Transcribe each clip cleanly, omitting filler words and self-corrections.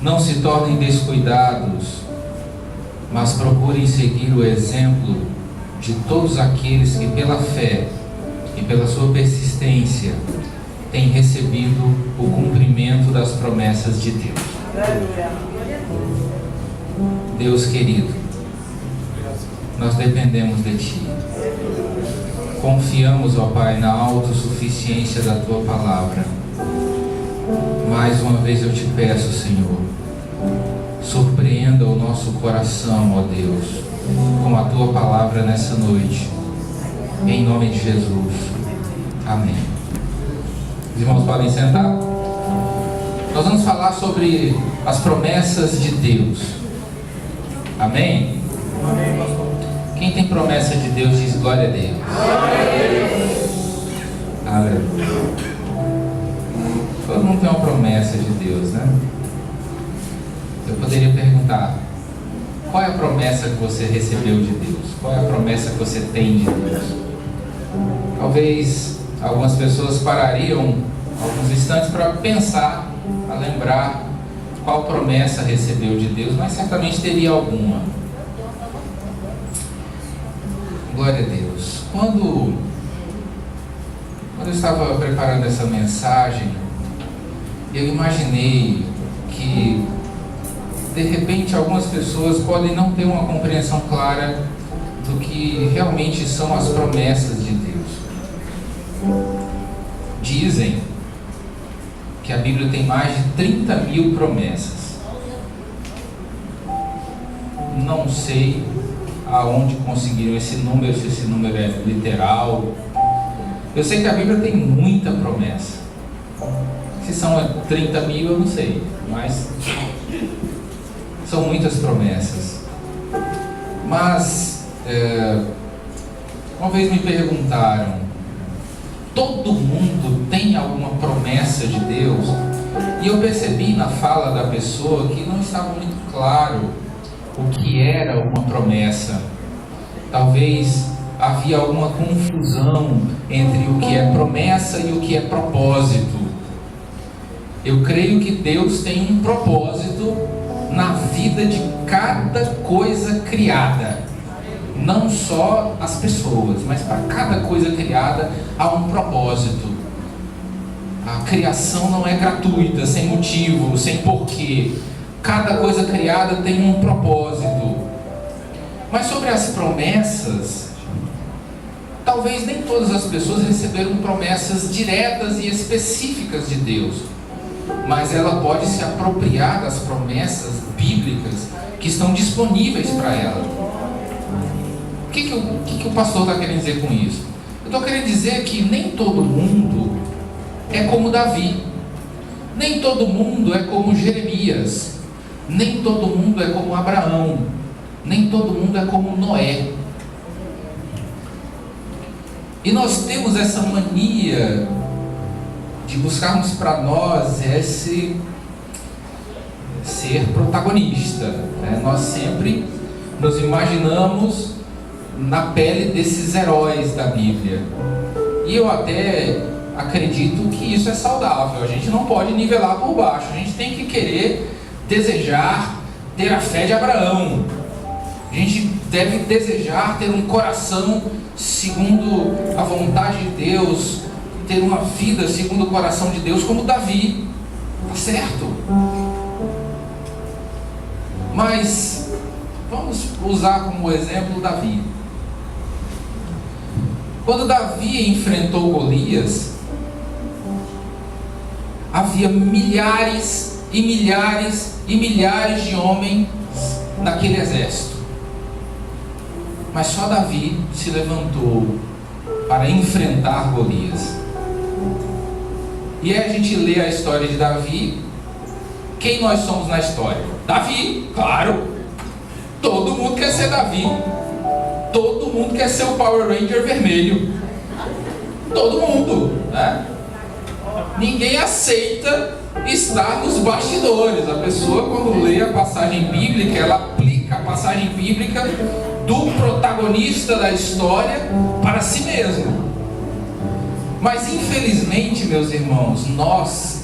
Não se tornem descuidados, mas procurem seguir o exemplo de todos aqueles que pela fé e pela sua persistência têm recebido o cumprimento das promessas de Deus. Deus querido, nós dependemos de Ti. Confiamos, ó Pai, na autossuficiência da Tua palavra. Mais uma vez eu te peço, Senhor, surpreenda o nosso coração, ó Deus, com a Tua palavra nessa noite, em nome de Jesus, amém. Os irmãos podem sentar? Nós vamos falar sobre as promessas de Deus, amém? Amém, pastor. Quem tem promessa de Deus diz glória a Deus. Aleluia. Todo mundo tem uma promessa de Deus, né? Eu poderia perguntar: qual é a promessa que você recebeu de Deus? Qual é a promessa que você tem de Deus? Talvez algumas pessoas parariam alguns instantes para pensar, a lembrar qual promessa recebeu de Deus, mas certamente teria alguma. Glória a Deus. Quando eu estava preparando essa mensagem, eu imaginei que de repente algumas pessoas podem não ter uma compreensão clara do que realmente são as promessas de Deus. Dizem que a Bíblia tem mais de 30 mil promessas. Não sei aonde conseguiram esse número, se esse número é literal. Eu sei que a Bíblia tem muita promessa. Se são 30 mil, eu não sei, mas são muitas promessas. Mas uma vez me perguntaram: todo mundo tem alguma promessa de Deus? E eu percebi na fala da pessoa que não estava muito claro o que era uma promessa. Talvez havia alguma confusão entre o que é promessa e o que é propósito. Eu creio que Deus tem um propósito na vida de cada coisa criada. Não só as pessoas, mas para cada coisa criada há um propósito. A criação não é gratuita, sem motivo, sem porquê. Cada coisa criada tem um propósito. Mas sobre as promessas, talvez nem todas as pessoas receberam promessas diretas e específicas de Deus, mas ela pode se apropriar das promessas bíblicas que estão disponíveis para ela. O que o pastor está querendo dizer com isso? Eu estou querendo dizer que nem todo mundo é como Davi, nem todo mundo é como Jeremias, nem todo mundo é como Abraão, nem todo mundo é como Noé. E nós temos essa mania de buscarmos para nós esse ser protagonista, né? Nós sempre nos imaginamos na pele desses heróis da Bíblia. E eu até acredito que isso é saudável. A gente não pode nivelar por baixo. A gente tem que querer, desejar ter a fé de Abraão. A gente deve desejar ter um coração segundo a vontade de Deus, ter uma vida segundo o coração de Deus, como Davi. Tá certo? Mas vamos usar como exemplo Davi. Quando Davi enfrentou Golias, havia milhares e milhares e milhares de homens naquele exército. Mas só Davi se levantou para enfrentar Golias. E aí a gente lê a história de Davi. Quem nós somos na história? Davi, claro. Todo mundo quer ser Davi. Todo mundo quer ser o Power Ranger vermelho. Todo mundo, né? Ninguém aceita estar nos bastidores. A pessoa, quando lê a passagem bíblica, ela aplica a passagem bíblica do protagonista da história para si mesmo. Mas infelizmente, meus irmãos, nós,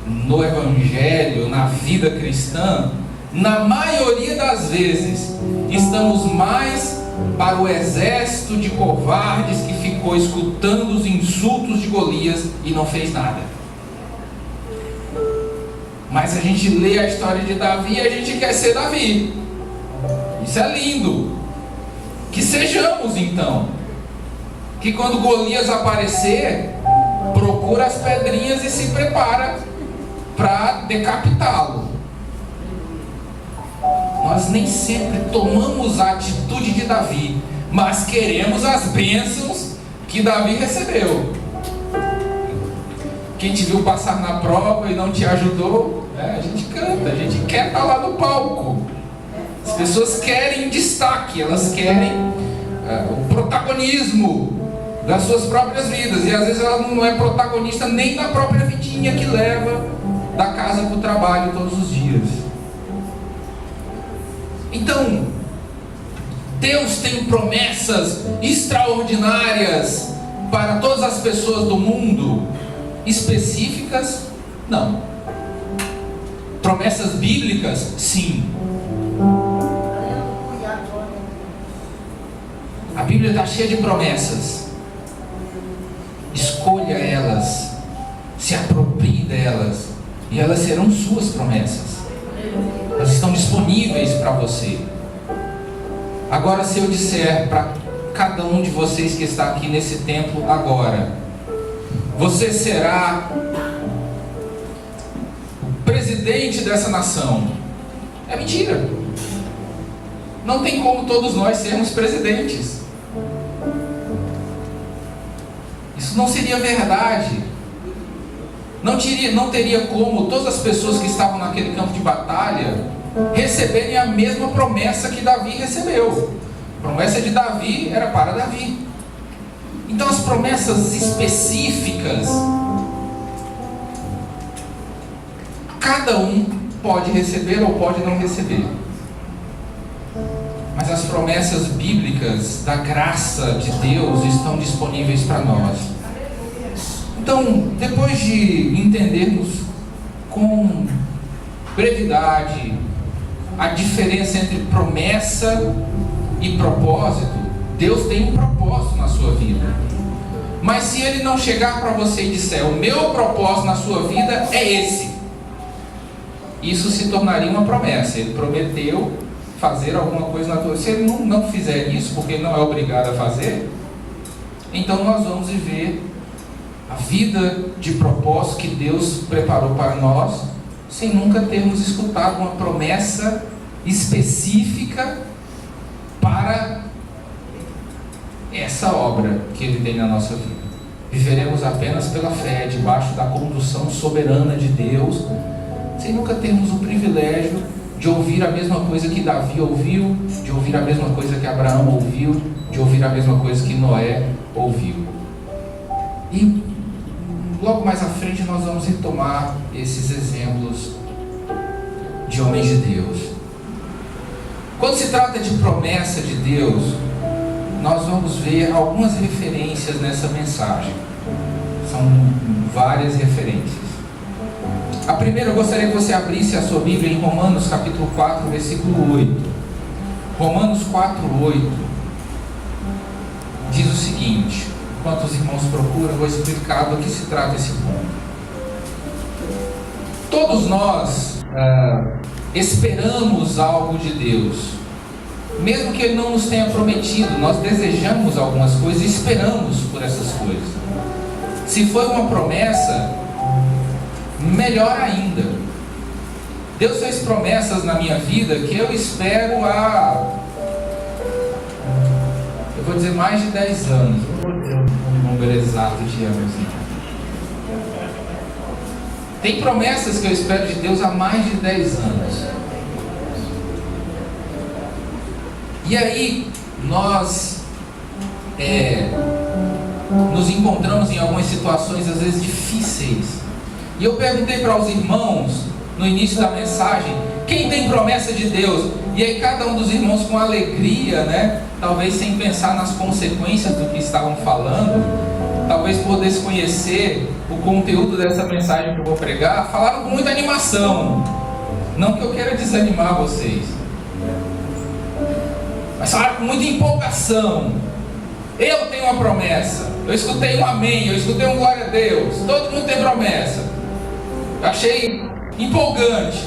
no Evangelho, na vida cristã, na maioria das vezes, estamos mais para o exército de covardes que ficou escutando os insultos de Golias e não fez nada. Mas a gente lê a história de Davi e a gente quer ser Davi. Isso é lindo. Que sejamos então. Que quando Golias aparecer, procura as pedrinhas e se prepara para decapitá-lo. Nós nem sempre tomamos a atitude de Davi, mas queremos as bênçãos que Davi recebeu. Quem te viu passar na prova e não te ajudou, a gente canta, a gente quer estar lá no palco. As pessoas querem destaque, elas querem o protagonismo das suas próprias vidas, e às vezes ela não é protagonista nem da própria vidinha que leva da casa para o trabalho todos os dias. Então, Deus tem promessas extraordinárias para todas as pessoas do mundo, específicas? Não. Promessas bíblicas? Sim. A Bíblia está cheia de promessas. Escolha elas, se aproprie delas, e elas serão suas promessas. Elas estão disponíveis para você. Agora, se eu disser para cada um de vocês que está aqui nesse templo agora, você será o presidente dessa nação, é mentira. Não tem como todos nós sermos presidentes. Isso não seria verdade. Não teria como todas as pessoas que estavam naquele campo de batalha receberem a mesma promessa que Davi recebeu. A promessa de Davi era para Davi. Então as promessas específicas, cada um pode receber ou pode não receber. Mas as promessas bíblicas da graça de Deus estão disponíveis para nós. Então, depois de entendermos com brevidade a diferença entre promessa e propósito, Deus tem um propósito na sua vida. Mas se Ele não chegar para você e disser: o meu propósito na sua vida é esse, isso se tornaria uma promessa. Ele prometeu fazer alguma coisa na tua vida. Se Ele não fizer isso, porque Ele não é obrigado a fazer, então nós vamos viver a vida de propósito que Deus preparou para nós, sem nunca termos escutado uma promessa específica para essa obra que Ele tem na nossa vida. Viveremos apenas pela fé, debaixo da condução soberana de Deus, sem nunca termos o privilégio de ouvir a mesma coisa que Davi ouviu, de ouvir a mesma coisa que Abraão ouviu, de ouvir a mesma coisa que Noé ouviu. E logo mais à frente nós vamos retomar esses exemplos de homens de Deus. Quando se trata de promessa de Deus, nós vamos ver algumas referências nessa mensagem. São várias referências. A primeira, eu gostaria que você abrisse a sua Bíblia em Romanos capítulo 4, versículo 8. Romanos 4, 8 diz o seguinte: enquanto os irmãos procuram, eu vou explicar do que se trata esse ponto. Todos nós esperamos algo de Deus, mesmo que Ele não nos tenha prometido. Nós desejamos algumas coisas e esperamos por essas coisas. Se foi uma promessa, melhor ainda. Deus fez promessas na minha vida que eu espero eu vou dizer mais de 10 anos. número exato de anos, não. Tem promessas que eu espero de Deus há mais de 10 anos. E aí, nós nos encontramos em algumas situações, às vezes, difíceis. E eu perguntei para os irmãos, no início da mensagem, quem tem promessa de Deus? E aí cada um dos irmãos com alegria, né? Talvez sem pensar nas consequências do que estavam falando, talvez por desconhecer o conteúdo dessa mensagem que eu vou pregar, falaram com muita animação. Não que eu queira desanimar vocês, mas falaram com muita empolgação. Eu tenho uma promessa. Eu escutei um amém, eu escutei um glória a Deus. Todo mundo tem promessa. Eu achei empolgante.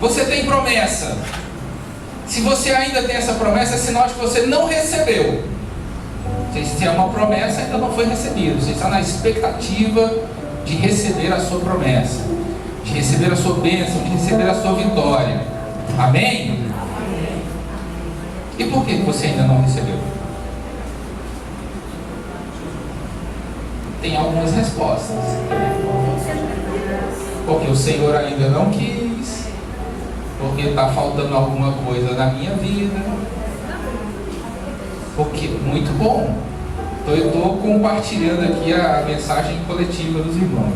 Você tem promessa. Se você ainda tem essa promessa, é sinal de que você não recebeu. Se é uma promessa, ainda não foi recebido. Você está na expectativa de receber a sua promessa, de receber a sua bênção, de receber a sua vitória. Amém? E por que você ainda não recebeu? Tem algumas respostas. Porque o Senhor ainda não quis, porque está faltando alguma coisa na minha vida. Porque, muito bom. Então eu estou compartilhando aqui a mensagem coletiva dos irmãos.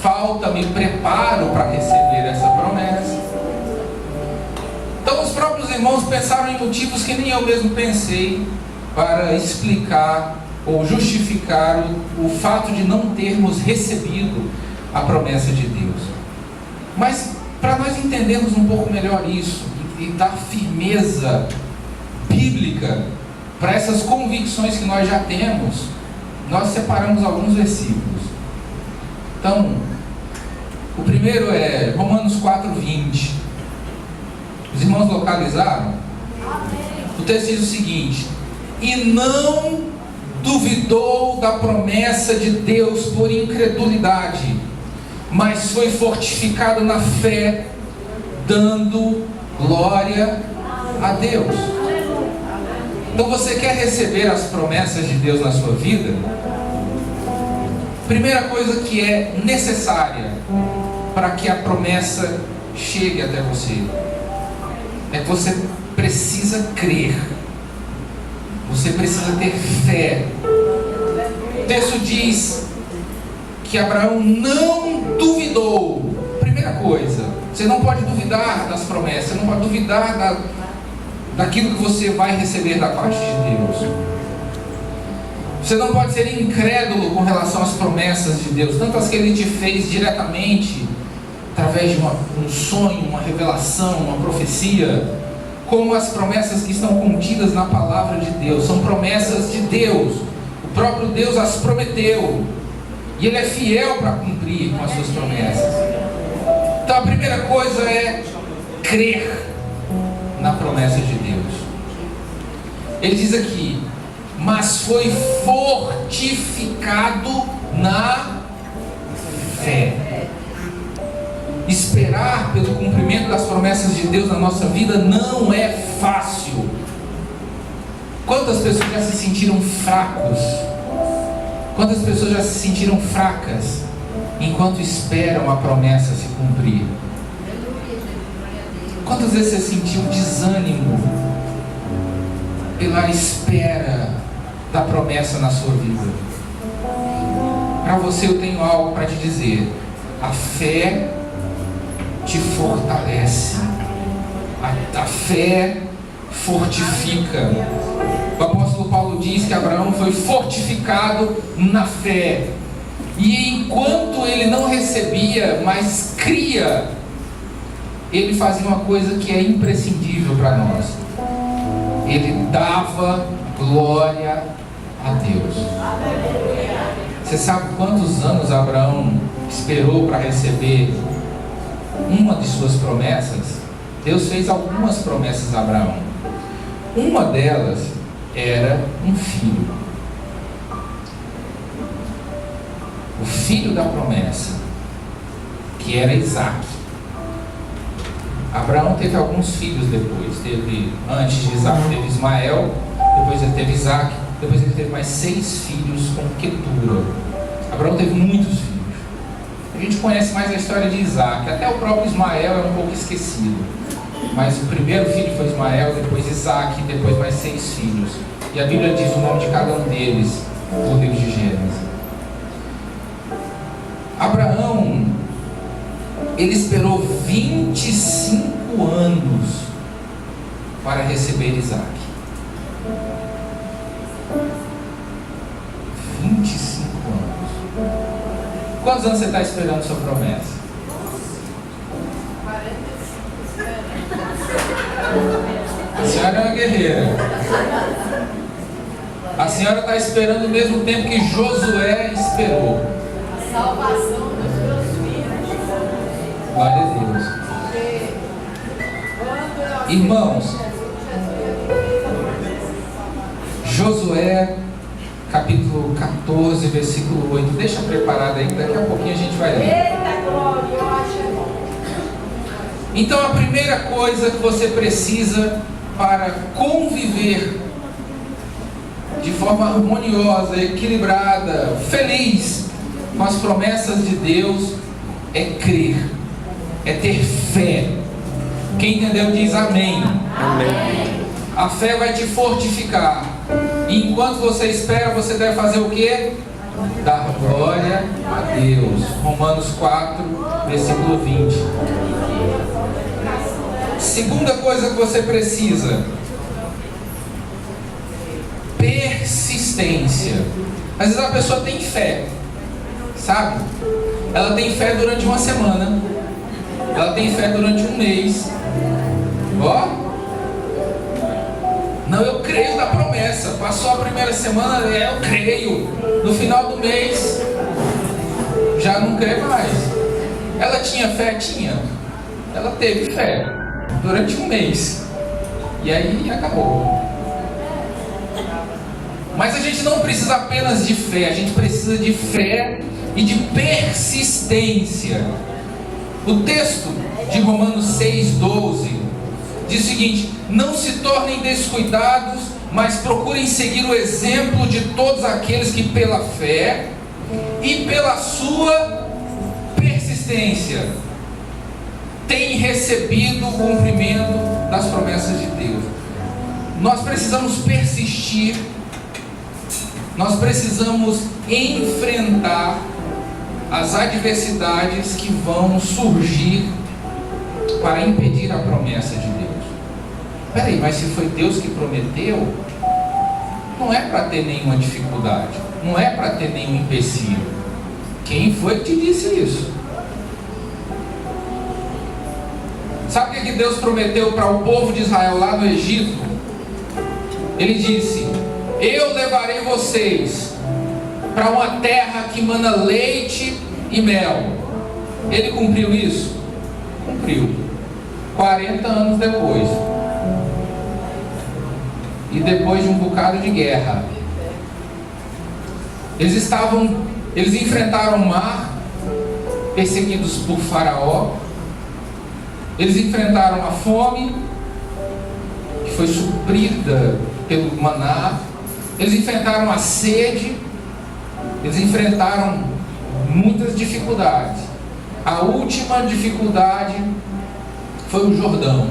Falta-me preparo para receber essa promessa. Então os próprios irmãos pensaram em motivos que nem eu mesmo pensei para explicar ou justificar o fato de não termos recebido a promessa de Deus. Mas para nós entendermos um pouco melhor isso e dar firmeza bíblica para essas convicções que nós já temos, nós separamos alguns versículos. Então, o primeiro é Romanos 4:20. Os irmãos localizaram? O texto diz o seguinte: e não duvidou da promessa de Deus por incredulidade, mas foi fortificado na fé, dando glória a Deus. Então você quer receber as promessas de Deus na sua vida? Primeira coisa que é necessária para que a promessa chegue até você é que você precisa crer. Você precisa ter fé. O texto diz que Abraão não duvidou. Primeira coisa, você não pode duvidar das promessas, você não pode duvidar daquilo que você vai receber da parte de Deus. Você não pode ser incrédulo com relação às promessas de Deus, tanto as que Ele te fez diretamente, através de um sonho, uma revelação, uma profecia, como as promessas que estão contidas na palavra de Deus. São promessas de Deus. O próprio Deus as prometeu, e Ele é fiel para cumprir com as suas promessas. Então a primeira coisa é crer na promessa de Deus. Ele diz aqui: mas foi fortificado na fé. Esperar pelo cumprimento das promessas de Deus na nossa vida não é fácil. Quantas pessoas já se sentiram fracos? Quantas pessoas já se sentiram fracas enquanto esperam a promessa se cumprir? Quantas vezes você sentiu desânimo pela espera da promessa na sua vida? Para você eu tenho algo para te dizer: a fé te fortalece, a fé fortifica. O apóstolo Paulo diz que Abraão foi fortificado na fé, e enquanto ele não recebia, mas cria, ele fazia uma coisa que é imprescindível para nós: ele dava glória a Deus. Você sabe quantos anos Abraão esperou para receber uma de suas promessas? Deus fez algumas promessas a Abraão. Uma delas era um filho. O filho da promessa, que era Isaac. Abraão teve alguns filhos depois. Antes de Isaac teve Ismael, depois ele teve Isaac. Depois ele teve mais 6 filhos com Quetura. Abraão teve muitos filhos. A gente conhece mais a história de Isaac. Até o próprio Ismael é um pouco esquecido. Mas o primeiro filho foi Ismael, depois Isaac, depois mais 6 filhos. E a Bíblia diz o nome de cada um deles por Deus de Gênesis. Abraão, ele esperou 25 anos para receber Isaac. 25 anos. Quantos anos você está esperando sua promessa? 45. A senhora é uma guerreira. A senhora está esperando o mesmo tempo que Josué esperou. A salvação dos meus filhos. Glória a Deus. Irmãos, Josué, capítulo 14, versículo 8. Deixa preparado aí, que daqui a pouquinho a gente vai ler. Eita glória, eu acho bom. Então a primeira coisa que você precisa para conviver de forma harmoniosa, equilibrada, feliz com as promessas de Deus é crer, é ter fé. Quem entendeu diz amém. Amém. A fé vai te fortificar. E enquanto você espera, você deve fazer o quê? Dar glória a Deus. Romanos 4, versículo 20. Segunda coisa que você precisa: persistência. Às vezes a pessoa tem fé, sabe? Ela tem fé durante uma semana, ela tem fé durante um mês. Ó, não, eu creio na promessa. Passou a primeira semana, eu creio. No final do mês, já não crê mais. Ela tinha fé? Tinha. Ela teve fé durante um mês. E aí acabou. Mas a gente não precisa apenas de fé, a gente precisa de fé e de persistência. O texto de Romanos 6,12 diz o seguinte: não se tornem descuidados, mas procurem seguir o exemplo de todos aqueles que pela fé e pela sua persistência têm recebido o cumprimento das promessas de Deus. Nós precisamos persistir, nós precisamos enfrentar as adversidades que vão surgir para impedir a promessa de Deus. Peraí, mas se foi Deus que prometeu, não é para ter nenhuma dificuldade, não é para ter nenhum empecilho. Quem foi que te disse isso? Sabe o que Deus prometeu para o povo de Israel lá no Egito? Ele disse: eu levarei vocês para uma terra que mana leite e mel. Ele cumpriu isso? Cumpriu. 40 anos depois. E depois de um bocado de guerra. Eles enfrentaram o mar, perseguidos por Faraó. Eles enfrentaram a fome, que foi suprida pelo maná. Eles enfrentaram a sede. Eles enfrentaram muitas dificuldades. A última dificuldade foi o Jordão,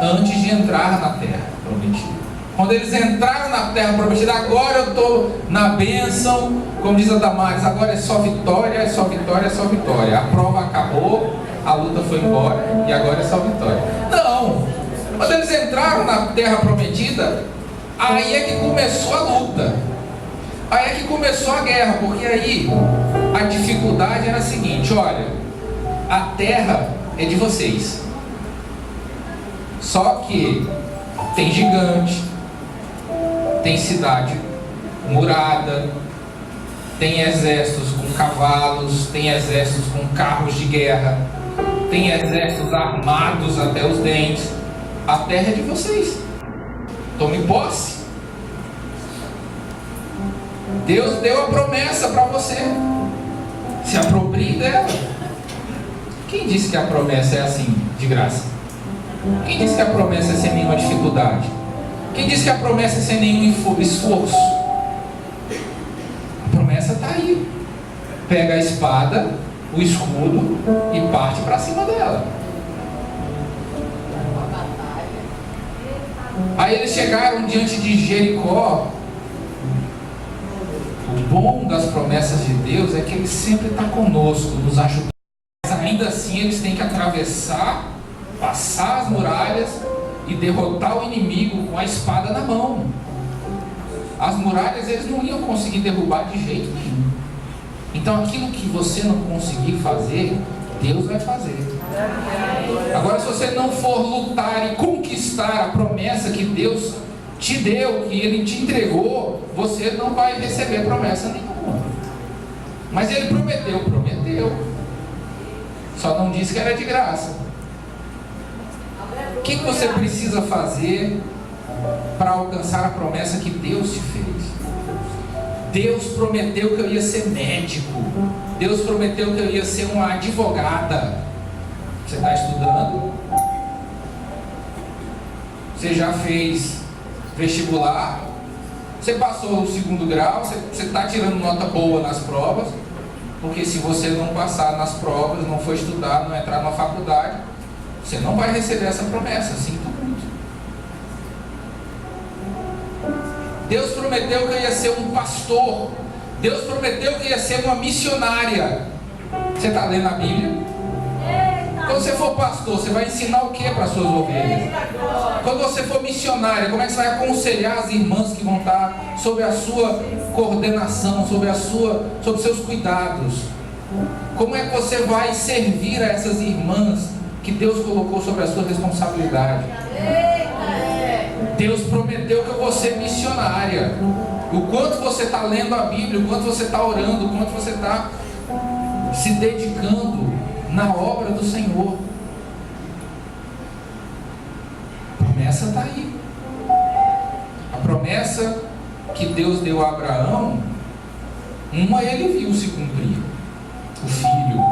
antes de entrar na terra prometida. Quando eles entraram na terra prometida, agora eu estou na bênção, como diz a Damares, agora é só vitória, é só vitória, é só vitória. A prova acabou, a luta foi embora e agora é só vitória. Não! Quando eles entraram na terra prometida, aí é que começou a luta. Aí é que começou a guerra, porque aí a dificuldade era a seguinte: olha, a terra é de vocês, só que tem gigante, tem cidade murada, tem exércitos com cavalos, tem exércitos com carros de guerra, tem exércitos armados até os dentes. A terra é de vocês, tome posse. Deus deu a promessa para você, se aproprie dela. Quem disse que a promessa é assim, de graça? Quem disse que a promessa é sem nenhuma dificuldade? Quem disse que a promessa é sem nenhum esforço? A promessa está aí. Pega a espada, o escudo e parte para cima dela. Aí eles chegaram diante de Jericó. O bom das promessas de Deus é que Ele sempre está conosco, nos ajudando. Mas ainda assim eles têm que atravessar, passar as muralhas e derrotar o inimigo com a espada na mão. As muralhas eles não iam conseguir derrubar de jeito nenhum. Então aquilo que você não conseguir fazer, Deus vai fazer. Agora, se você não for lutar e conquistar a promessa que Deus te deu, que Ele te entregou, você não vai receber promessa nenhuma. Mas Ele prometeu. Só não disse que era de graça. O que você precisa fazer para alcançar a promessa que Deus te fez? Deus prometeu que eu ia ser médico. Deus prometeu que eu ia ser uma advogada. Você está estudando? Você já fez vestibular? Você passou o 2º grau? Você está tirando nota boa nas provas? Porque se você não passar nas provas, não for estudar, não entrar na faculdade, você não vai receber essa promessa. Sinto muito. Deus prometeu que eu ia ser um pastor. Deus prometeu que ia ser uma missionária. Você está lendo a Bíblia? Quando você for pastor, você vai ensinar o que para as suas ovelhas? Quando você for missionária, como é que você vai aconselhar as irmãs que vão estar sob a sua coordenação, sob os seus cuidados? Como é que você vai servir a essas irmãs que Deus colocou sobre a sua responsabilidade? Deus prometeu que eu vou ser missionária. O quanto você está lendo a Bíblia, o quanto você está orando, o quanto você está se dedicando na obra do Senhor. A promessa está aí. A promessa que Deus deu a Abraão, uma ele viu se cumprir. O filho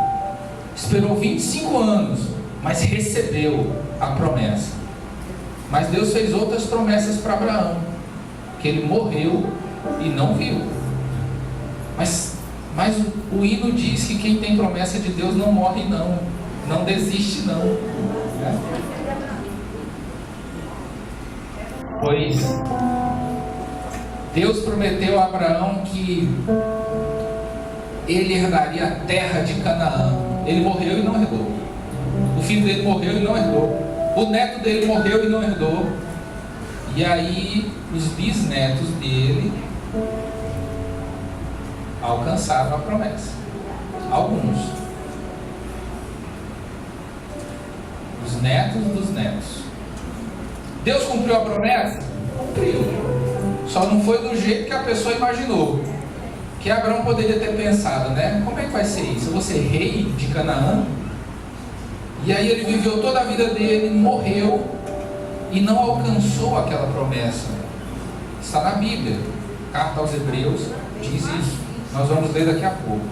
esperou 25 anos, mas recebeu a promessa. Mas Deus fez outras promessas para Abraão, que ele morreu e não viu. Mas o hino diz que quem tem promessa de Deus não morre não desiste não. Pois Deus prometeu a Abraão que ele herdaria a terra de Canaã. Ele morreu e não herdou. O filho dele morreu e não herdou. O neto dele morreu e não herdou. E aí os bisnetos dele alcançaram a promessa. Alguns. Os netos dos netos. Deus cumpriu a promessa? Cumpriu. Só não foi do jeito que a pessoa imaginou. Que Abraão poderia ter pensado, né? Como é que vai ser isso? Eu vou ser rei de Canaã? E aí ele viveu toda a vida dele, morreu e não alcançou aquela promessa. Está na Bíblia. Carta aos Hebreus diz isso. Nós vamos ler daqui a pouco.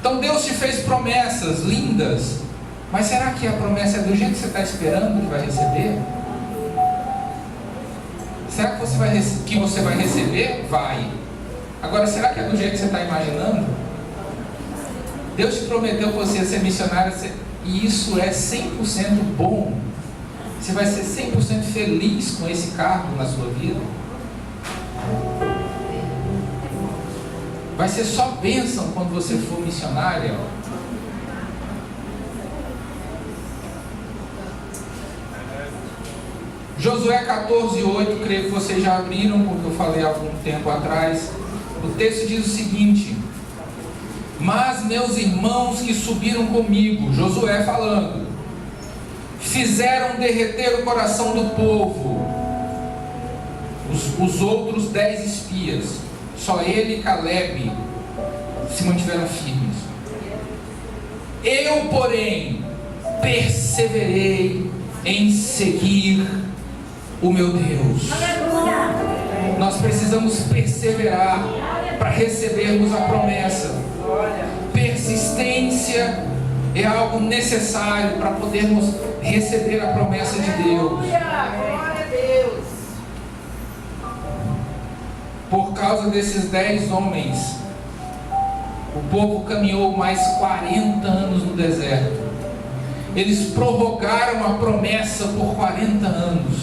Então Deus te fez promessas lindas, mas será que a promessa é do jeito que você está esperando que vai receber? Será que você vai receber? Vai. Agora, será que é do jeito que você está imaginando? Deus te prometeu que você ia ser missionário, e isso é 100% bom. Você vai ser 100% feliz com esse cargo na sua vida. Vai ser só bênção quando você for missionária. Josué 14:8, creio que vocês já abriram, porque eu falei há algum tempo atrás. O texto diz o seguinte: mas meus irmãos que subiram comigo, Josué falando, fizeram derreter o coração do povo. Os outros 10 espias, só ele e Caleb se mantiveram firmes. Eu, porém, perseverei em seguir o meu Deus. Nós precisamos perseverar para recebermos a promessa. Persistência é algo necessário para podermos receber a promessa de Deus. Por causa desses 10 homens, o povo caminhou mais 40 anos no deserto. Eles prorrogaram a promessa por 40 anos.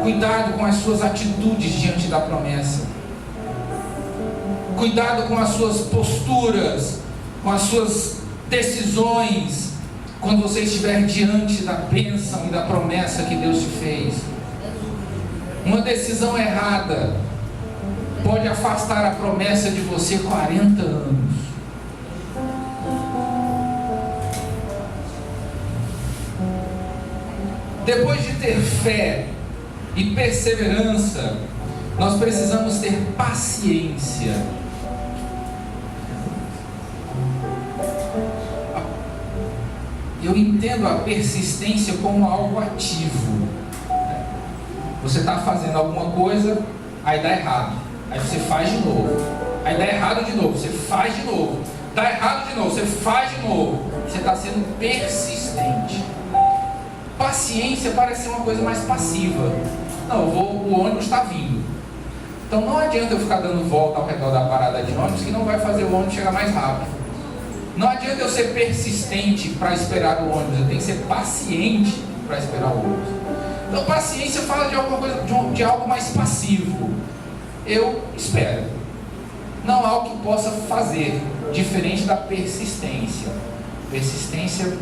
Cuidado com as suas atitudes diante da promessa. Cuidado com as suas posturas, com as suas decisões, quando você estiver diante da bênção e da promessa que Deus te fez. Uma decisão errada pode afastar a promessa de você 40 anos. Depois de ter fé e perseverança, nós precisamos ter paciência. Eu entendo a persistência como algo ativo. Você está fazendo alguma coisa, aí dá errado, aí você faz de novo, aí dá errado de novo, você faz de novo, dá errado de novo, você faz de novo. Você está sendo persistente. Paciência parece ser uma coisa mais passiva. Não, o ônibus está vindo, então não adianta eu ficar dando volta ao redor da parada de ônibus, que não vai fazer o ônibus chegar mais rápido. Não adianta eu ser persistente para esperar o ônibus, eu tenho que ser paciente para esperar o ônibus. Então paciência fala de alguma coisa, de algo mais passivo. Eu espero. Não há algo que possa fazer, diferente da persistência. Persistência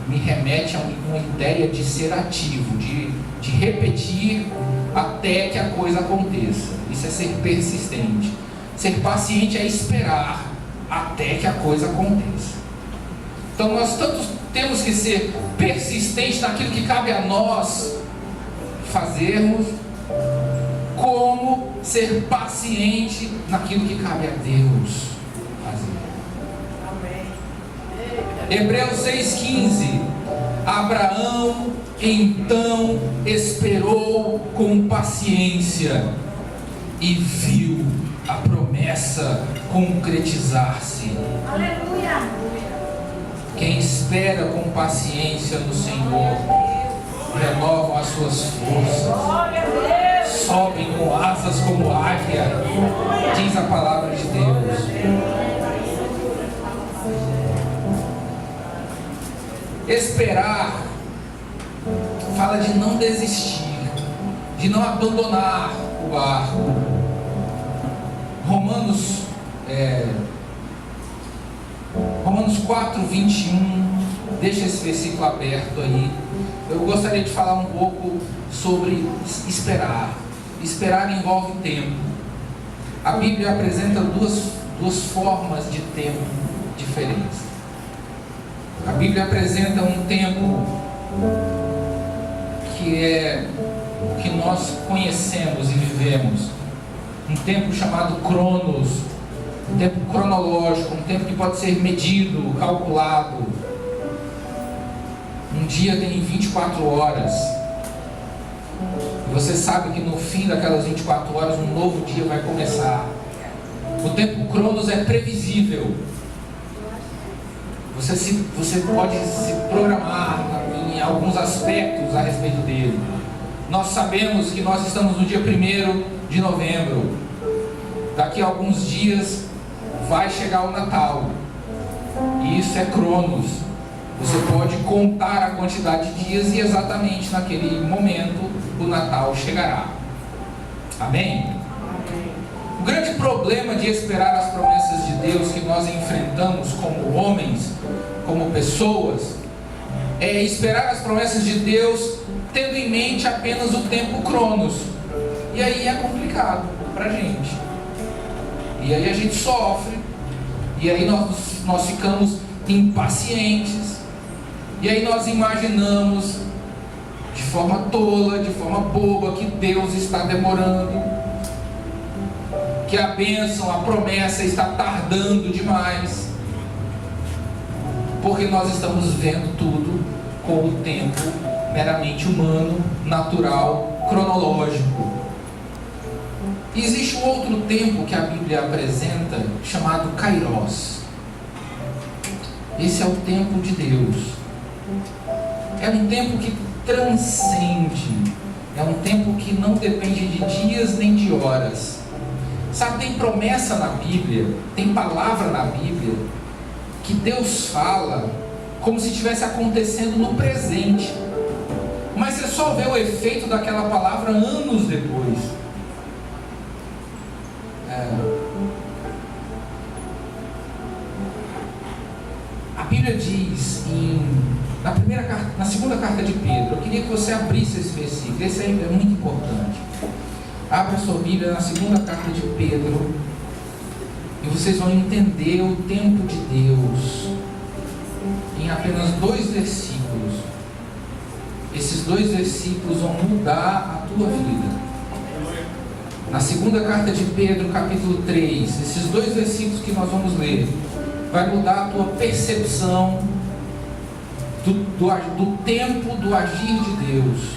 me remete a uma ideia de ser ativo, de repetir até que a coisa aconteça. Isso é ser persistente. Ser paciente é esperar até que a coisa aconteça. Então nós tanto temos que ser persistentes naquilo que cabe a nós fazermos, como ser paciente naquilo que cabe a Deus fazer. Amém. Hebreus 6,15. Abraão então esperou com paciência e viu a promessa concretizar-se. Aleluia. Quem espera com paciência no Senhor renovam as suas forças, sobem com asas como águia, diz a palavra de Deus. Esperar fala de não desistir, de não abandonar o barco. Romanos 4:21, deixa esse versículo aberto aí. Eu gostaria de falar um pouco sobre esperar. Esperar envolve tempo. A Bíblia apresenta duas formas de tempo diferentes. A Bíblia apresenta um tempo que é o que nós conhecemos e vivemos, um tempo chamado Cronos, um tempo cronológico, um tempo que pode ser medido, calculado. Um dia tem 24 horas. E você sabe que no fim daquelas 24 horas um novo dia vai começar. O tempo Cronos é previsível. Você pode se programar em alguns aspectos a respeito dele. Nós sabemos que nós estamos no dia 1º de novembro. Daqui a alguns dias vai chegar o Natal. E isso é Cronos. Você pode contar a quantidade de dias e exatamente naquele momento o Natal chegará. Amém? O grande problema de esperar as promessas de Deus que nós enfrentamos como homens, como pessoas, é esperar as promessas de Deus tendo em mente apenas o tempo Cronos. E aí é complicado pra gente. E aí a gente sofre. E aí nós ficamos impacientes. E aí nós imaginamos de forma tola, de forma boba, que Deus está demorando, que a bênção, a promessa está tardando demais, porque nós estamos vendo tudo com o tempo meramente humano, natural, cronológico. E existe um outro tempo que a Bíblia apresenta, chamado Kairos. Esse é o tempo de Deus. É um tempo que transcende. É um tempo que não depende de dias nem de horas. Sabe, tem promessa na Bíblia, tem palavra na Bíblia, que Deus fala como se estivesse acontecendo no presente. Mas você só vê o efeito daquela palavra anos depois. A Bíblia diz na segunda carta de Pedro, eu queria que você abrisse esse versículo, esse aí é muito importante. Abra sua Bíblia na segunda carta de Pedro e vocês vão entender o tempo de Deus em apenas 2 versículos. Esses 2 versículos vão mudar a tua vida. Na segunda carta de Pedro, capítulo 3, esses 2 versículos que nós vamos ler vai mudar a tua percepção do tempo do agir de Deus.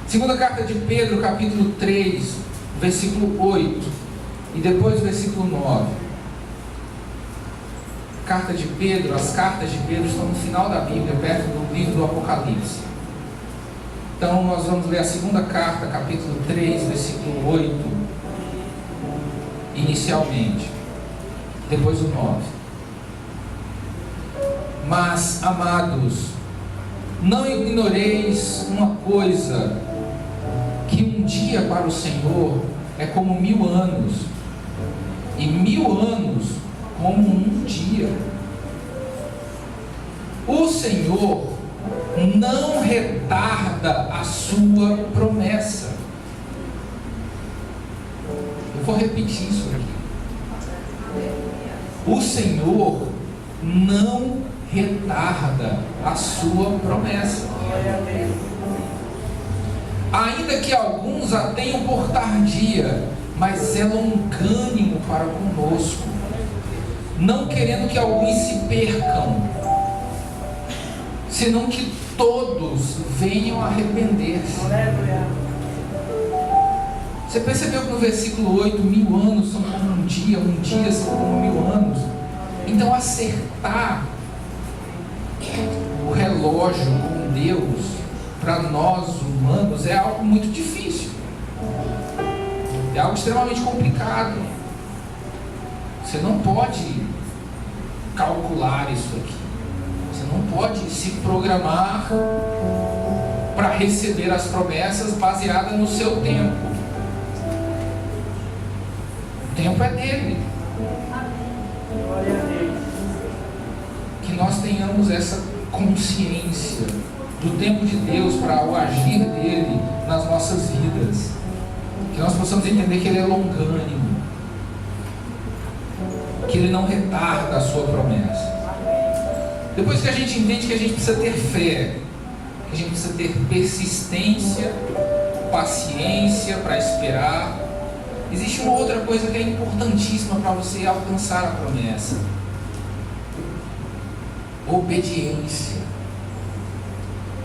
Segunda carta de Pedro, capítulo 3, versículo 8 e depois o versículo 9. Carta de Pedro, as cartas de Pedro estão no final da Bíblia, perto do livro do Apocalipse. Então nós vamos ler a segunda carta, capítulo 3, versículo 8, inicialmente, depois o 9. Mas, amados, não ignoreis uma coisa, que um dia para o Senhor é como 1000 anos, e 1000 anos como um dia. O Senhor não retarda a sua promessa. Eu vou repetir isso aqui. O Senhor não retarda a sua promessa. Ainda que alguns a tenham por tardia, mas é longânimo para conosco, não querendo que alguns se percam, senão que todos venham a arrepender-se. Você percebeu que no versículo 8, 1000 anos são como um dia são como 1000 anos. Então acertar o relógio com Deus, para nós humanos, é algo muito difícil. É algo extremamente complicado. Você não pode calcular isso aqui. Você não pode se programar para receber as promessas baseadas no seu tempo. O tempo é dele. Que nós tenhamos essa consciência do tempo de Deus para o agir dele nas nossas vidas. Que nós possamos entender que ele é longânimo, que ele não retarda a sua promessa. Depois que a gente entende que a gente precisa ter fé, que a gente precisa ter persistência, paciência para esperar, existe uma outra coisa que é importantíssima para você alcançar a promessa: obediência.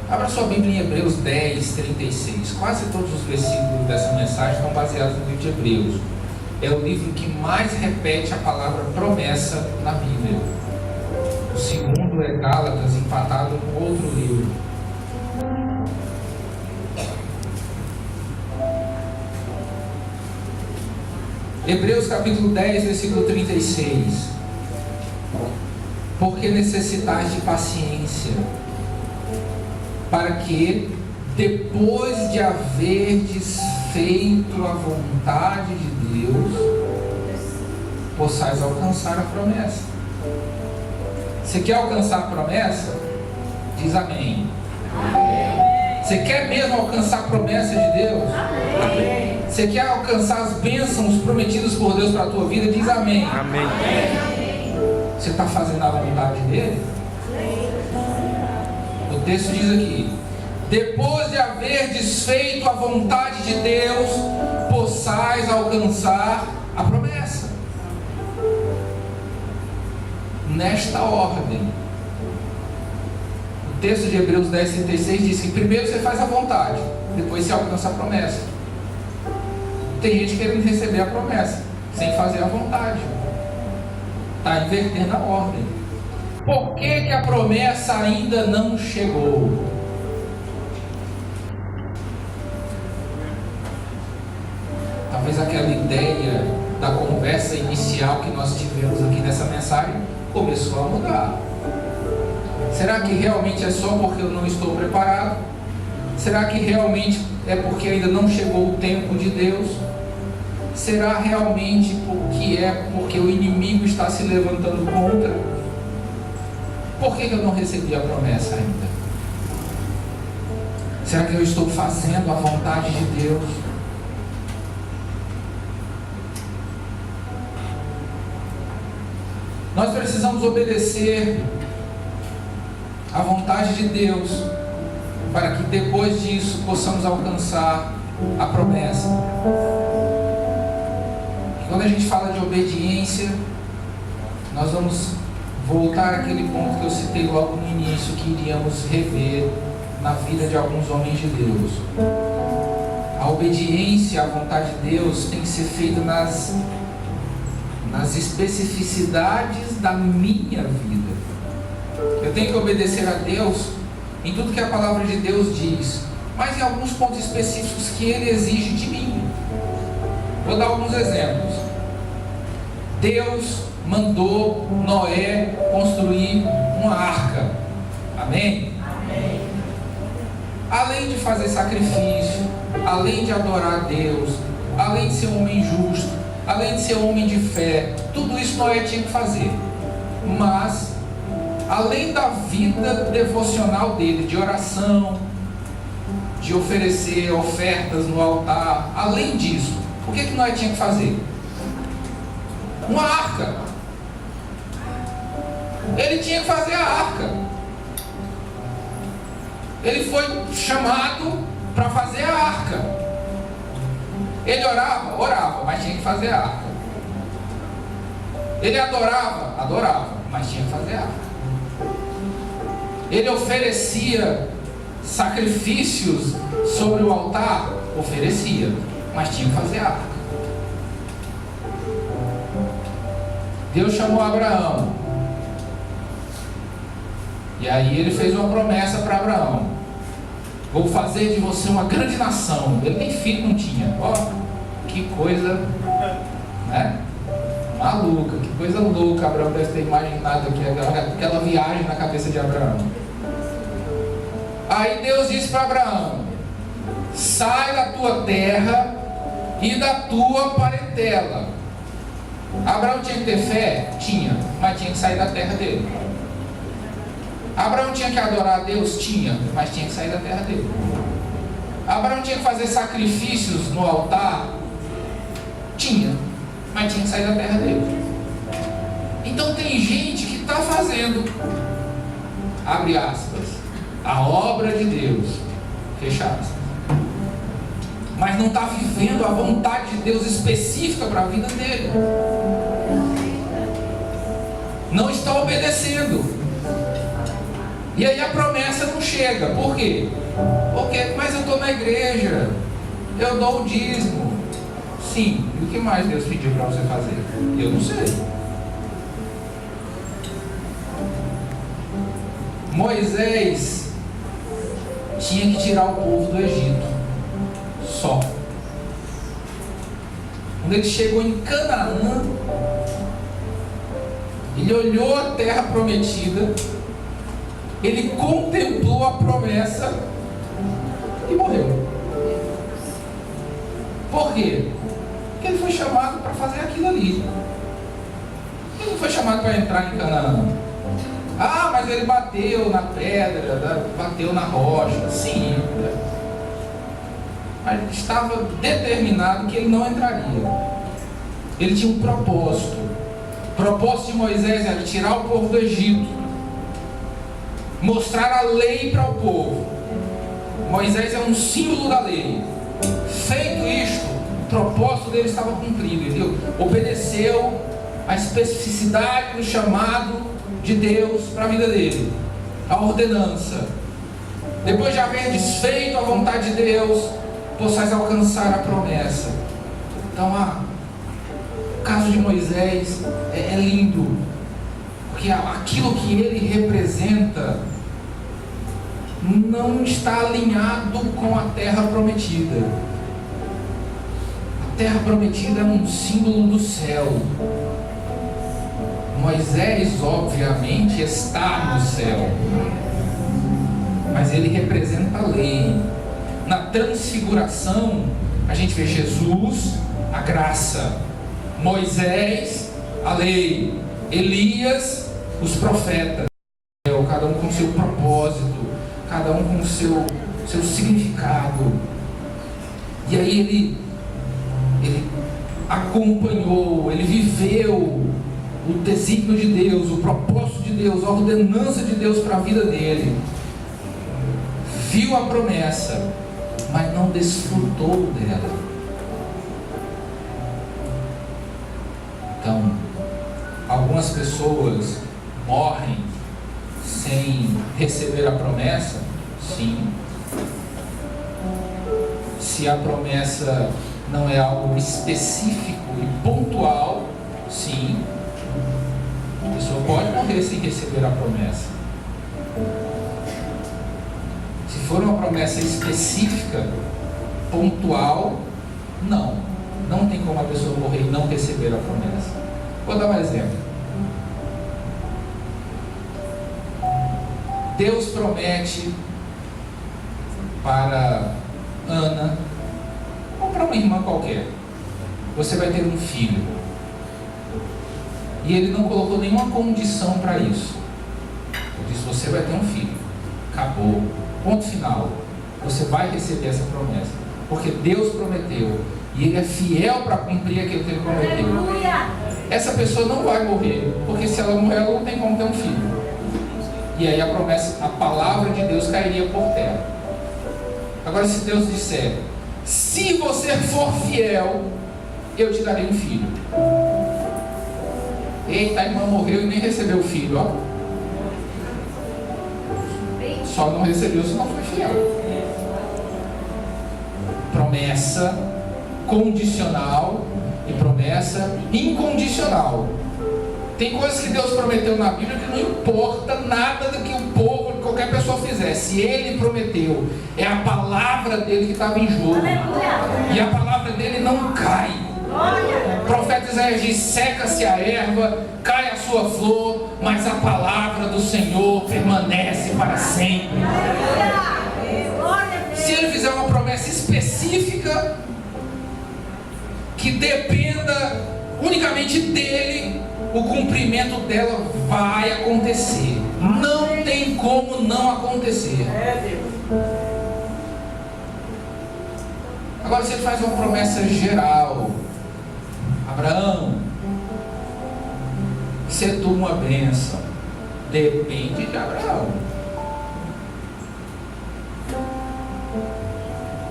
Abra sua Bíblia em Hebreus 10, 36. Quase todos os versículos dessa mensagem estão baseados no livro de Hebreus. É o livro que mais repete a palavra promessa na Bíblia. O segundo é Gálatas, empatado com outro livro. Hebreus capítulo 10, versículo 36. Porque necessitais de paciência, para que, depois de haverdes feito a vontade de Deus, possais alcançar a promessa. Você quer alcançar a promessa? Diz amém. Você quer mesmo alcançar a promessa de Deus? Amém. Você quer alcançar as bênçãos prometidas por Deus para a tua vida? Diz amém. Amém. Você está fazendo a vontade dele? O texto diz aqui: depois de haver desfeito a vontade de Deus, possais alcançar a promessa. Nesta ordem. O texto de Hebreus 10, 36 diz que primeiro você faz a vontade, depois você alcança a promessa. Tem gente querendo receber a promessa sem fazer a vontade. Está invertendo a ordem. Por que a promessa ainda não chegou? talvez aquela ideia da conversa inicial que nós tivemos aqui nessa mensagem começou a mudar. Será que realmente é só porque eu não estou preparado? Será que realmente é porque ainda não chegou o tempo de Deus? Será realmente porque o inimigo está se levantando contra? Por que eu não recebi a promessa ainda? Será que eu estou fazendo a vontade de Deus? Nós precisamos obedecer à vontade de Deus para que depois disso possamos alcançar a promessa. E quando a gente fala de obediência, nós vamos voltar àquele ponto que eu citei logo no início, que iríamos rever na vida de alguns homens de Deus. A obediência à vontade de Deus tem que ser feita nas especificidades da minha vida. Eu tenho que obedecer a Deus em tudo que a palavra de Deus diz, mas em alguns pontos específicos que Ele exige de mim. Vou dar alguns exemplos. Deus mandou Noé construir uma arca. Amém? Amém. Além de fazer sacrifício, além de adorar a Deus, além de ser um homem justo, além de ser um homem de fé, tudo isso Noé tinha que fazer. Mas, além da vida devocional dele, de oração, de oferecer ofertas no altar, além disso, o que Noé tinha que fazer? Uma arca. Ele tinha que fazer a arca. Ele foi chamado para fazer a arca. Ele orava, mas tinha que fazer a arca. Ele adorava, mas tinha que fazer a arca. Ele oferecia sacrifícios sobre o altar, oferecia, mas tinha que fazer a arca. Deus chamou Abraão. E aí ele fez uma promessa para Abraão: vou fazer de você uma grande nação. Ele nem filho não tinha. Ó, que coisa, né? Maluca, que coisa louca. Abraão deve ter imaginado aqui, aquela viagem na cabeça de Abraão. Aí Deus disse para Abraão: sai da tua terra e da tua parentela. Abraão tinha que ter fé? Tinha, mas tinha que sair da terra dele. Abraão tinha que adorar a Deus? Tinha, mas tinha que sair da terra dele. Abraão tinha que fazer sacrifícios no altar? Tinha, mas tinha que sair da terra dele. Então tem gente que está fazendo, abre aspas, a obra de Deus, fecha aspas, mas não está vivendo a vontade de Deus específica para a vida dele. Não está obedecendo. E aí a promessa não chega. Por quê? Porque, mas eu estou na igreja, eu dou o dízimo. Sim, e o que mais Deus pediu para você fazer? Eu não sei. Moisés tinha que tirar o povo do Egito. Só. Quando ele chegou em Canaã, ele olhou a terra prometida, ele contemplou a promessa e morreu. Por quê? Porque ele foi chamado para fazer aquilo ali. Ele não foi chamado para entrar em Canaã. Ah, mas ele bateu na pedra, bateu na rocha. Sim, mas ele estava determinado que ele não entraria. Ele tinha um propósito. O propósito de Moisés era tirar o povo do Egito, mostrar a lei para o povo. Moisés é um símbolo da lei. Feito isto, o propósito dele estava cumprido. Ele obedeceu a especificidade do chamado de Deus para a vida dele, a ordenança. Depois de haver desfeito a vontade de Deus, possais alcançar a promessa. Então, o caso de Moisés é lindo, porque aquilo que ele representa não está alinhado com a terra prometida. A A terra prometida é um símbolo do céu. Moisés, obviamente, está no céu, mas ele representa a lei. Na transfiguração, a gente vê Jesus, a graça, Moisés, a lei, Elias, os profetas, cada um com o seu propósito, cada um com o seu significado. E aí ele acompanhou, ele viveu o desígnio de Deus, o propósito de Deus, a ordenança de Deus para a vida dele. Viu a promessa, mas não desfrutou dela. Então, algumas pessoas morrem sem receber a promessa? Sim. Se a promessa não é algo específico e pontual, sim. A pessoa pode morrer sem receber a promessa. Se for uma promessa específica, pontual, não tem como a pessoa morrer e não receber a promessa. Vou dar um exemplo. Deus promete para Ana, ou para uma irmã qualquer, você vai ter um filho. E ele não colocou nenhuma condição para isso. Ele disse: você vai ter um filho. Acabou. Ponto final. Você vai receber essa promessa. Porque Deus prometeu. E Ele é fiel para cumprir aquilo que Ele prometeu. Aleluia. Essa pessoa não vai morrer. Porque se ela morrer, ela não tem como ter um filho. E aí a promessa, a palavra de Deus cairia por terra. Agora, se Deus disser: se você for fiel, eu te darei um filho. Eita, a irmã morreu e nem recebeu o filho, ó. Só não recebeu se não foi fiel. Promessa condicional e promessa incondicional. Tem coisas que Deus prometeu na Bíblia que não importa nada do que o povo, qualquer pessoa fizer. Se Ele prometeu, é a palavra dele que estava em jogo. E a palavra dele não cai. O profeta Isaías diz: seca-se a erva, cai a sua flor, mas a palavra do Senhor permanece para sempre. Se Ele fizer uma promessa específica, que dependa unicamente dele, o cumprimento dela vai acontecer. Não tem como não acontecer. Agora, se Ele faz uma promessa geral: Abraão, ser tu uma bênção, depende de Abraão.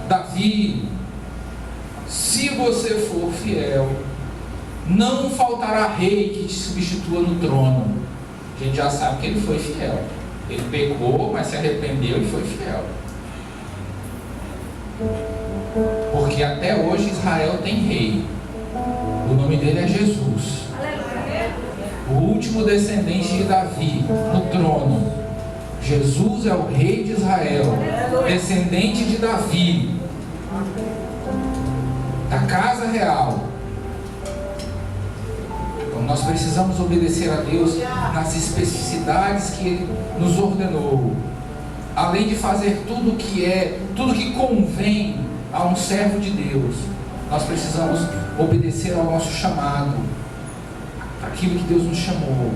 Davi, se você for fiel, não faltará rei que te substitua no trono. A gente já sabe que ele foi fiel. Ele pecou, mas se arrependeu e foi fiel. Porque até hoje Israel tem rei. O nome dele é Jesus. O último descendente de Davi no trono. Jesus é o rei de Israel, descendente de Davi, da casa real. Então nós precisamos obedecer a Deus nas especificidades que Ele nos ordenou, além de fazer tudo que convém a um servo de Deus. Nós precisamos obedecer ao nosso chamado, aquilo que Deus nos chamou.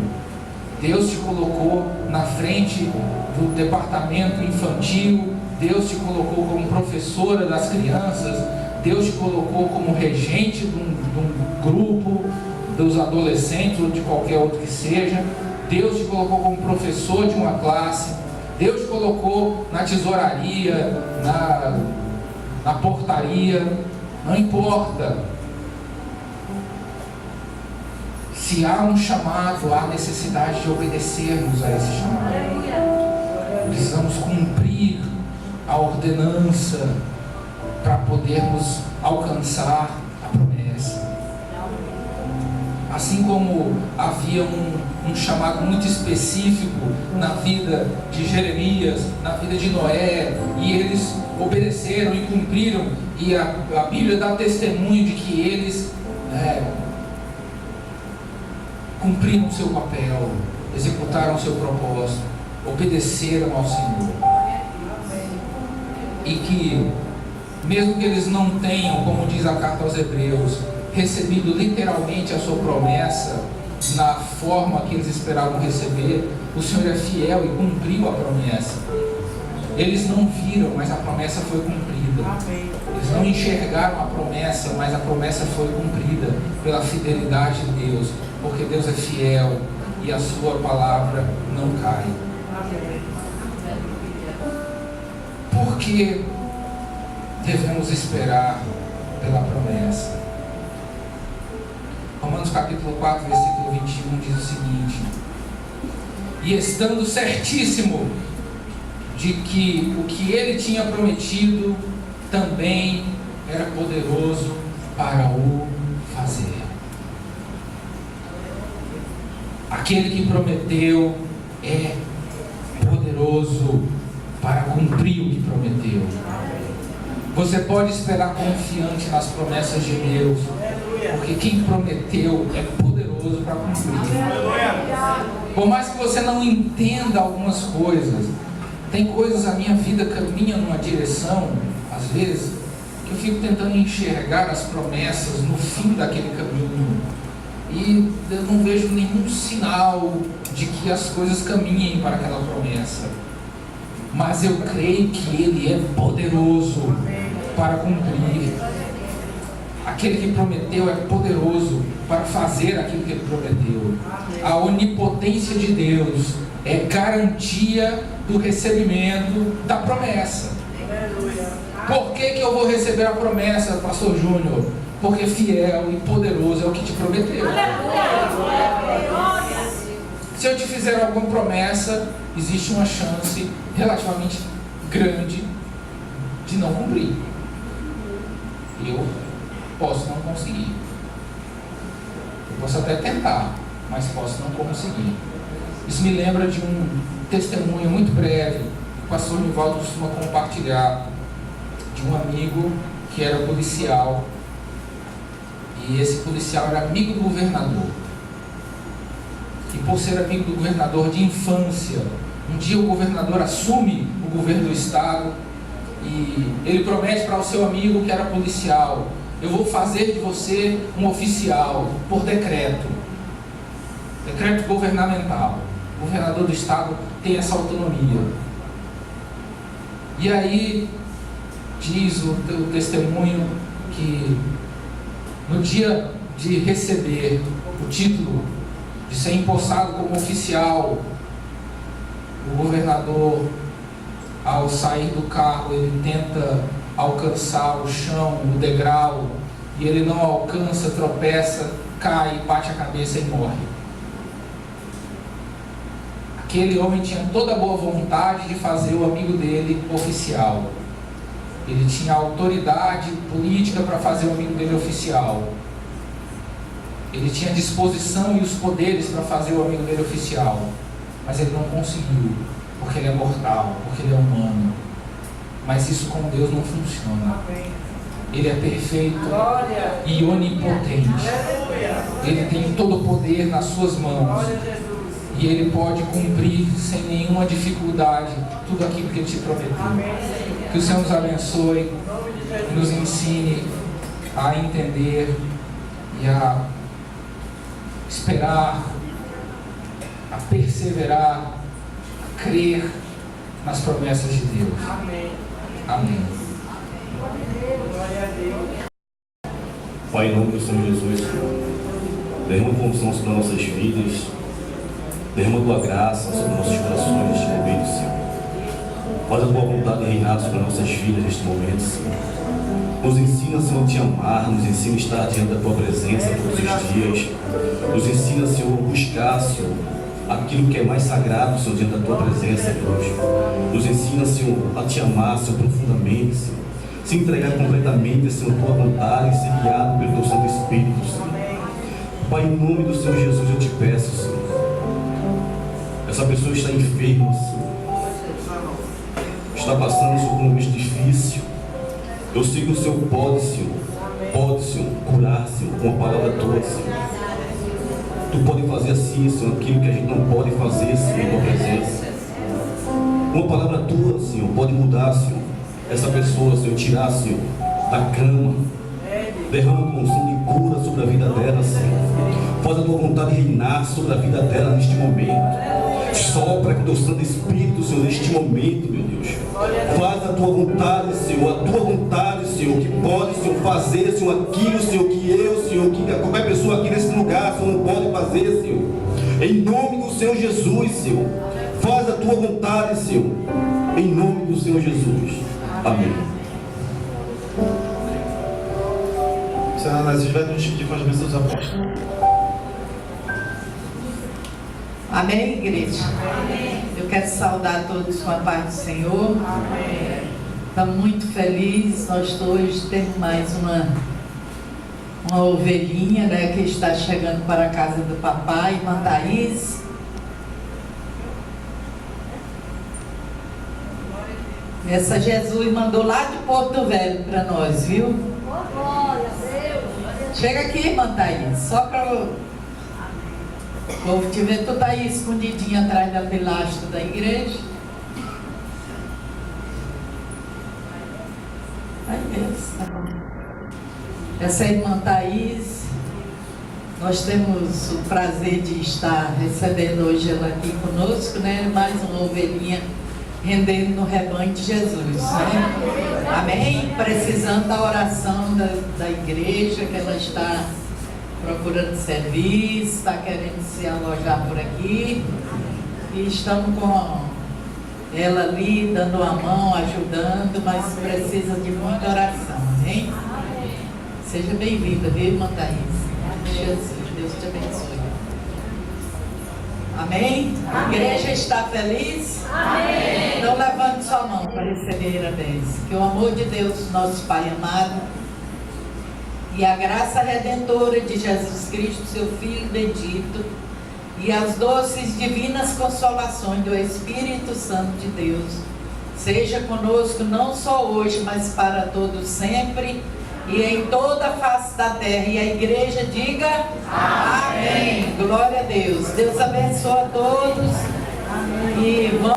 Deus te colocou na frente do departamento infantil, Deus te colocou como professora das crianças, Deus te colocou como regente de um grupo, dos adolescentes ou de qualquer outro que seja. Deus te colocou como professor de uma classe, Deus te colocou na tesouraria, na portaria, não importa. Se há um chamado, há necessidade de obedecermos a esse chamado. Precisamos cumprir a ordenança para podermos alcançar a promessa. Assim como havia um chamado muito específico na vida de Jeremias, na vida de Noé, e eles obedeceram e cumpriram, e a Bíblia dá testemunho de que eles cumpriram o seu papel, executaram o seu propósito, obedeceram ao Senhor. E que, mesmo que eles não tenham, como diz a carta aos Hebreus, recebido literalmente a sua promessa na forma que eles esperavam receber, o Senhor é fiel e cumpriu a promessa. Eles não viram, mas a promessa foi cumprida. Eles não enxergaram a promessa, mas a promessa foi cumprida pela fidelidade de Deus, porque Deus é fiel e a sua palavra não cai. Por que devemos esperar pela promessa? Romanos capítulo 4, versículo 21 diz o seguinte: e estando certíssimo de que o que ele tinha prometido também era poderoso para o fazer. Aquele que prometeu é poderoso para cumprir o que prometeu. Você pode esperar confiante nas promessas de Deus, porque quem prometeu é poderoso para cumprir. Por mais que você não entenda algumas coisas, tem coisas, a minha vida caminha numa direção, às vezes, que eu fico tentando enxergar as promessas no fim daquele caminho, e eu não vejo nenhum sinal de que as coisas caminhem para aquela promessa. Mas eu creio que Ele é poderoso para cumprir. Aquele que prometeu é poderoso para fazer aquilo que Ele prometeu. A onipotência de Deus é garantia do recebimento da promessa. Por que eu vou receber a promessa, Pastor Júnior? Porque fiel e poderoso é o que te prometeu. Se eu te fizer alguma promessa, existe uma chance relativamente grande de não cumprir. Eu posso não conseguir. Eu posso até tentar, mas posso não conseguir. Isso me lembra de um testemunho muito breve que o pastor Nivaldo costuma compartilhar, de um amigo que era policial, e esse policial era amigo do governador. E por ser amigo do governador de infância, um dia o governador assume o governo do estado e ele promete para o seu amigo que era policial: eu vou fazer de você um oficial por decreto governamental. O governador do estado tem essa autonomia. E aí diz o testemunho que no dia de receber o título de ser empossado como oficial, o governador, ao sair do carro, ele tenta alcançar o chão, o degrau, e ele não alcança, tropeça, cai, bate a cabeça e morre. Aquele homem tinha toda a boa vontade de fazer o amigo dele oficial. Ele tinha autoridade política para fazer o amigo dele oficial. Ele tinha disposição e os poderes para fazer o amigo dele oficial. Mas ele não conseguiu, porque ele é mortal, porque ele é humano. Mas isso com Deus não funciona. Ele é perfeito e onipotente. Ele tem todo o poder nas suas mãos. E Ele pode cumprir sem nenhuma dificuldade tudo aquilo que Ele te prometeu. Que o Senhor nos abençoe e nos ensine a entender e a esperar, a perseverar, a crer nas promessas de Deus. Amém. Pai, em nome do Senhor Jesus, derrama tua unção sobre nossas vidas, derrama tua graça sobre nossos corações neste momento, Senhor. Faz a tua vontade reinar sobre nossas vidas neste momento, Senhor. Nos ensina, Senhor, a te amar, nos ensina a estar diante da tua presença todos os dias. Nos ensina, Senhor, a buscar, Senhor, aquilo que é mais sagrado, Senhor, diante da tua presença, Deus. Nos ensina, Senhor, a te amar, Senhor, profundamente, Senhor. Se entregar completamente, Senhor, a tua vontade e ser guiado pelo teu Santo Espírito, Senhor. Pai, em nome do Senhor Jesus eu te peço, Senhor. Essa pessoa está enferma, Senhor. Está passando por um momento difícil. Eu sei que o Senhor pode, Senhor. Pode, Senhor, curar, Senhor, com a palavra tua, Senhor. Tu pode fazer assim, Senhor, aquilo que a gente não pode fazer, Senhor, em tua presença. Uma palavra tua, Senhor, pode mudar, Senhor, essa pessoa, Senhor, tirar, Senhor, da cama. Derrama uma unção de cura sobre a vida dela, Senhor. Faz a tua vontade reinar sobre a vida dela neste momento. Sopra com o teu Santo Espírito, Senhor, neste momento, meu Deus. Faz a tua vontade, Senhor, a tua vontade, Senhor, que pode, Senhor, fazer, Senhor, aquilo, Senhor, que eu, Senhor, que qualquer pessoa aqui nesse lugar, Senhor, não pode fazer, Senhor. Em nome do Senhor Jesus, Senhor. Faz a tua vontade, Senhor. Em nome do Senhor Jesus. Amém. Senhora Anásio, vai nos pedir com as bênçãos dos apóstolos. Amém, igreja? Amém. Eu quero saudar todos com a paz do Senhor. Amém. Estamos muito felizes. Nós hoje temos mais uma ovelhinha, né, que está chegando para a casa do papai, irmã Thaís. Essa Jesus mandou lá de Porto Velho para nós, viu? Chega aqui, irmã Thaís, só para o povo te ver. Tu tá aí escondidinha atrás da pilastra da igreja. Vai mesmo, tá bom. Essa é a irmã Thaís. Nós temos o prazer de estar recebendo hoje ela aqui conosco, né? Mais uma ovelhinha rendendo no rebanho de Jesus, né? Amém? Precisando da oração da igreja, que ela está procurando serviço, está querendo se alojar por aqui. E estamos com ela ali, dando a mão, ajudando, mas precisa de muita oração, amém? Seja bem-vinda, viu, irmã Thaís? Jesus, Deus te abençoe. Amém? A igreja está feliz? Amém. Então levante sua mão para receber a bênção. Que o amor de Deus, nosso Pai amado, e a graça redentora de Jesus Cristo, seu Filho bendito, e as doces divinas consolações do Espírito Santo de Deus, seja conosco não só hoje, mas para todos sempre, e em toda a face da terra. E a igreja diga amém. Glória a Deus. Deus abençoe a todos. Amém. E vamos